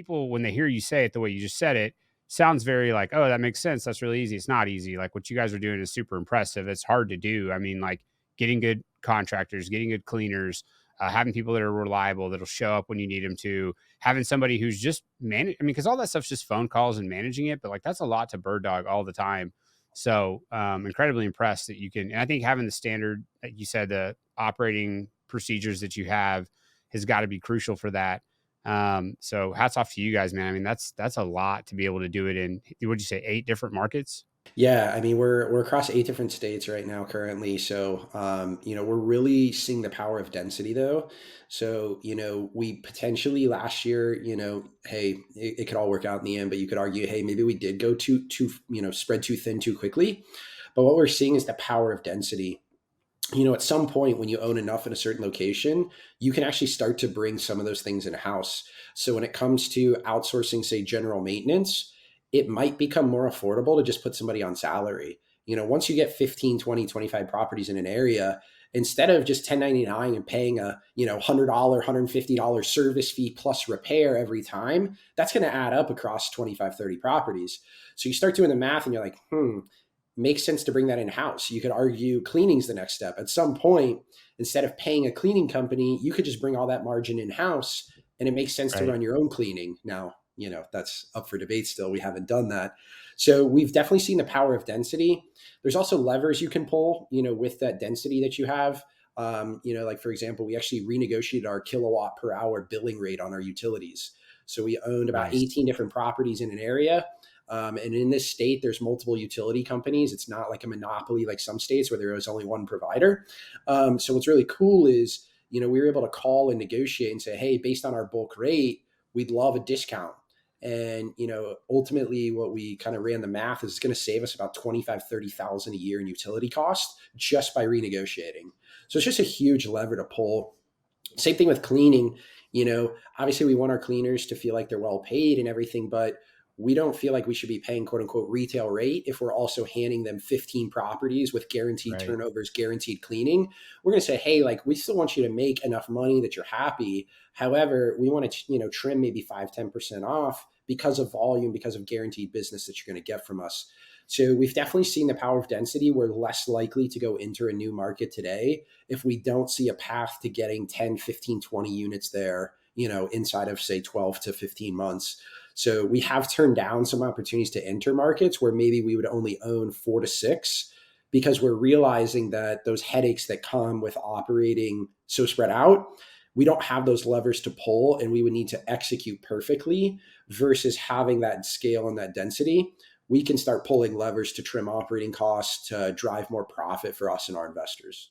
people, when they hear you say it the way you just said it, sounds very like, oh, that makes sense. That's really easy. It's not easy. Like what you guys are doing is super impressive. It's hard to do. I mean, like getting good contractors, getting good cleaners, having people that are reliable, that'll show up when you need them to, having somebody who's just manage. I mean, because all that stuff's just phone calls and managing it, but like that's a lot to bird dog all the time. So incredibly impressed that you can. And I think having the standard, like you said, the operating procedures that you have has got to be crucial for that. So hats off to you guys, man. I mean, that's a lot to be able to do it in, what'd you say, 8 different markets? Yeah, I mean, we're across 8 different states right now currently. So, we're really seeing the power of density though. So, we potentially last year, hey, it could all work out in the end, but you could argue, hey, maybe we did go too, spread too thin too quickly. But what we're seeing is the power of density. At some point when you own enough in a certain location, you can actually start to bring some of those things in house. So when it comes to outsourcing, say, general maintenance, it might become more affordable to just put somebody on salary. Once you get 15, 20, 25 properties in an area, instead of just 1099 and paying a, $100, $150 service fee plus repair every time, that's going to add up across 25, 30 properties. So you start doing the math and you're like, makes sense to bring that in house. You could argue cleaning's the next step. At some point, instead of paying a cleaning company, you could just bring all that margin in house, and it makes sense to Right. run your own cleaning. Now, that's up for debate still. We haven't done that. So we've definitely seen the power of density. There's also levers you can pull, with that density that you have. Like for example, we actually renegotiated our kilowatt per hour billing rate on our utilities. So we owned about Nice. 18 different properties in an area. And in this state, there's multiple utility companies. It's not like a monopoly like some states where there is only one provider. So what's really cool is, we were able to call and negotiate and say, hey, based on our bulk rate, we'd love a discount. And, ultimately what we kind of ran the math is it's going to save us about 25, 30,000 a year in utility costs just by renegotiating. So it's just a huge lever to pull. Same thing with cleaning. Obviously we want our cleaners to feel like they're well paid and everything, but we don't feel like we should be paying quote unquote retail rate if we're also handing them 15 properties with guaranteed Right. turnovers, guaranteed cleaning. We're going to say, hey, like we still want you to make enough money that you're happy. However, we want to, trim maybe 5, 10% off because of volume, because of guaranteed business that you're going to get from us. So we've definitely seen the power of density. We're less likely to go into a new market today if we don't see a path to getting 10, 15, 20 units there, inside of say 12 to 15 months. So we have turned down some opportunities to enter markets where maybe we would only own 4 to 6 because we're realizing that those headaches that come with operating so spread out, we don't have those levers to pull and we would need to execute perfectly versus having that scale and that density. We can start pulling levers to trim operating costs to drive more profit for us and our investors.